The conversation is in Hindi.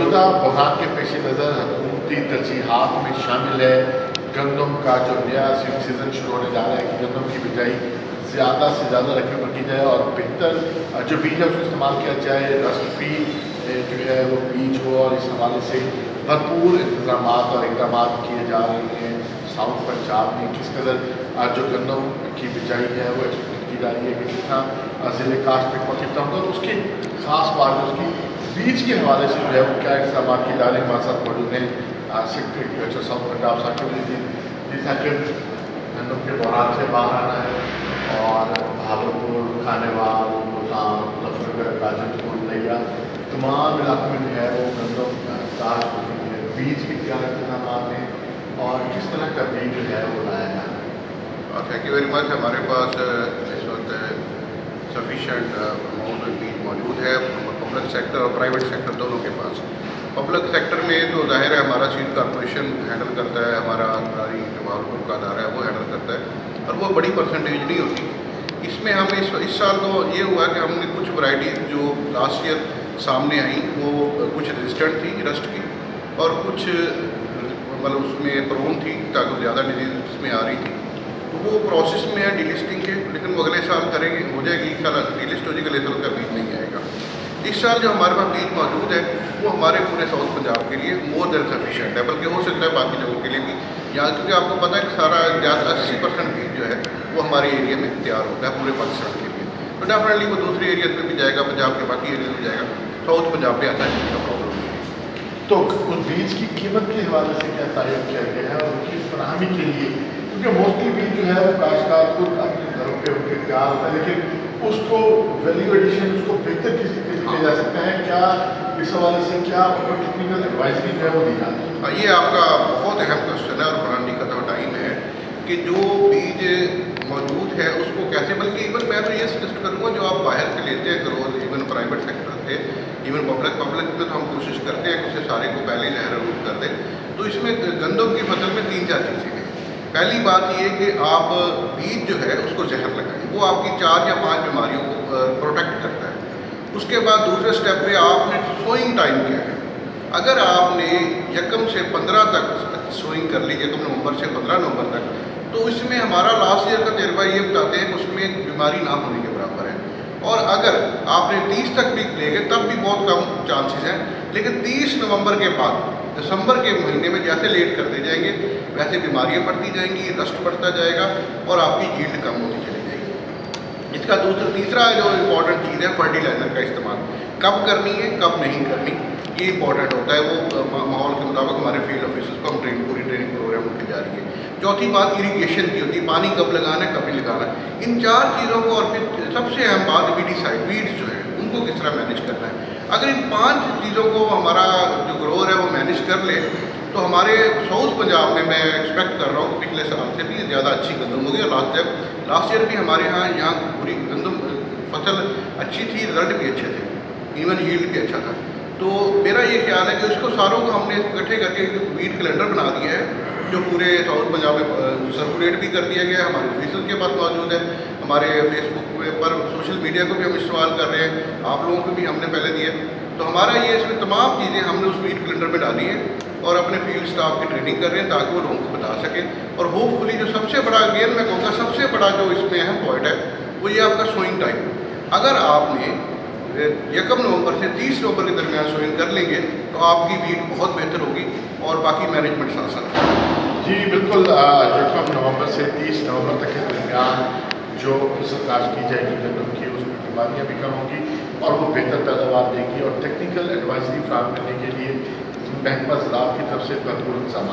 मौजूदा बहरान के पेश नज़र हुकूमती तरजीहात में शामिल है गंदम का जो नया सीज़न शुरू होने जा रहा है कि गंदम की बिजाई ज़्यादा से ज़्यादा रकबे पर की जाए और बेहतर जो बीज है उसको इस्तेमाल किया जाए, रस्ट फ्री जो है वो बीज हो, और इस हवाले से भरपूर इंतजाम और इकदाम किए जा रहे हैं। साउथ पंजाब में किस कदर जो गंदम की बिजाई है वो एक्सपेक्ट की जा रही है कि कितना ज़िले काश्त पे पहुँचता होगा, तो उसकी ख़ास बात है उसकी बीज के हवाले से जो है वो क्या इकदाम किए जा रहे हैं। हमारे साथ मौजूद हैं secretary agriculture south Punjab Saqib गंदम के बहरान से बाहर आना है और भागलपुर, खानेवाल, मुल्तान, मुजफ्फरगढ़, गाजीपुर, लिया तमाम इलाकों में जो है वो गंदम काश्त होती है। बीज के क्या इंतजाम हैं और किस तरह का बीज जो है वो लाया जा रहा है? Thank you very much. हमारे पास इस वक्त सफिशेंट अमाउंट में बीज मौजूद है पब्लिक सेक्टर और प्राइवेट सेक्टर दोनों के पास। पब्लिक सेक्टर में तो जाहिर है हमारा सीड कॉर्पोरेशन हैंडल करता है, हमारा जो भागलपुर का अदारा है वो हैंडल करता है और वो बड़ी परसेंटेज नहीं होती। इसमें हम इस साल तो ये हुआ कि हमने कुछ वैरायटी जो लास्ट ईयर सामने आई वो कुछ रेजिस्टेंट थी रस्ट की और कुछ मतलब उसमें प्रोन थी ताकि ज़्यादा डिजीज उसमें आ रही थी, तो वो प्रोसेस में है डीलिस्टिंग के, लेकिन वो अगले साल करेंगे, हो जाएगी डीलिस्ट हो जाएगी, अगले साल का बीज नहीं आएगा। इस साल जो हमारे पास बीज मौजूद है वो हमारे पूरे साउथ पंजाब के लिए मोर देन सफिशेंट है, बल्कि हो सकता है बाकी जगहों के लिए भी, यहाँ क्योंकि आपको पता है कि सारा 80% बीज जो है वो हमारे एरिया में तैयार होता है पूरे पाकिस्तान के लिए, तो डेफिनेटली वो दूसरे एरिया में भी जाएगा, पंजाब के बाकी एरिया में जाएगा, साउथ पंजाब में आता है बीज का प्रॉब्लम नहीं है। तो उस बीज की कीमत के हवाले से क्या तय किया गया है और उनकी फराहमी के लिए, क्योंकि मोस्टली बीज जो है वो काश्तकार खुद अपने घरों पर उनके तैयार होता है, लेकिन उसको वैल्यू एडिशन उसको बेहतर किस तरीके से किया जा सकता है, क्या इस हवाले से क्या टेक्निकल एडवाइजरी जो है वो दी जाती है? ये आपका बहुत अहम क्वेश्चन है और बनाने का तो टाइम है कि जो बीज मौजूद है उसको कैसे, बल्कि इवन मैं तो ये सजेस्ट करूँगा जो आप बाहर से लेते हैं ग्रोथ, इवन प्राइवेट सेक्टर से, इवन पब्लिक में तो हम कोशिश करते हैं कि उसे सारे को पहले जहर रूट कर दें। तो इसमें गंदम की फसल में 3-4 चीज़ें हैं। पहली बात ये कि आप बीज जो है उसको जहर लगाएं, वो आपकी 4 या 5 बीमारियों को प्रोटेक्ट करता है। उसके बाद दूसरे स्टेप पे आपने सोइंग टाइम क्या है, अगर आपने 1 से 15 तक सोइंग कर ली, 1 नवंबर से 15 नवंबर तक, तो इसमें हमारा लास्ट ईयर का तजर्बा ये बताते हैं कि उसमें बीमारी ना होने के बराबर है। और अगर आपने 30 तक भी ले गए तब भी बहुत कम चांसेस हैं, लेकिन 30 नवंबर के बाद दिसंबर के महीने में जैसे लेट करते जाएंगे वैसे बीमारियां बढ़ती जाएंगी, रस्ट बढ़ता जाएगा और आपकी यील्ड कम होती चली जाएगी। इसका तीसरा जो इम्पॉर्टेंट चीज़ है फर्टिलाइज़र का इस्तेमाल कब करनी है कब नहीं करनी, ये इंपॉर्टेंट होता है। वो माहौल के मुताबिक हमारे फील्ड ऑफिसर्स को हम पूरी ट्रेनिंग प्रोग्राम उनकी जा रही है। चौथी बात इरीगेशन की होती है, पानी कब लगाना है कब नहीं लगाना है। इन 4 चीज़ों को, और फिर सबसे अहम बात वीड्स जो है उनको किस तरह मैनेज करना है। अगर इन 5 चीज़ों को हमारा जो ग्रोअर है वो मैनेज कर ले तो हमारे साउथ पंजाब में मैं एक्सपेक्ट कर रहा हूँ कि पिछले साल से भी ज़्यादा अच्छी गंदम होगी। और लास्ट ईयर भी हमारे यहाँ पूरी गंदम फसल अच्छी थी, रिजल्ट भी अच्छे थे, इवन यील्ड भी अच्छा था। तो मेरा ये ख्याल है कि इसको सारों को हमने इकट्ठे करके वीड कैलेंडर बना दिया है जो पूरे साउथ पंजाब में सर्कुलेट भी कर दिया गया है, हमारे ऑफिसर्स के पास मौजूद है, हमारे फेसबुक पर सोशल मीडिया को भी हम इस्तेमाल कर रहे हैं, आप लोगों को भी हमने पहले दिए। तो हमारा ये इसमें तमाम चीज़ें हमने उस वीड कैलेंडर में डाली हैं और अपने फील्ड स्टाफ की ट्रेनिंग कर रहे हैं ताकि वो लोगों को बता सकें। और होपफुली जो सबसे बड़ा, अगेन मैं कहूँगा सबसे बड़ा जो इसमें अहम पॉइंट है वो ये आपका सोइंग टाइम। अगर आपने 1 नवंबर से 30 नवंबर के दरमियान सोइंग कर लेंगे तो आपकी वीट बहुत बेहतर होगी और बाकी मैनेजमेंट आसान। जी बिल्कुल, 1 नवंबर से 30 नवंबर तक के दरमियान जो फसल काश्त की जाएगी गंदम की, उसमें बीमारियाँ भी कम होंगी और वो बेहतर पैदावार देगी। और टेक्निकल एडवाइजरी फ्राहम करने के लिए महकमा ज़राअत की तरफ से भरपूर इंतजाम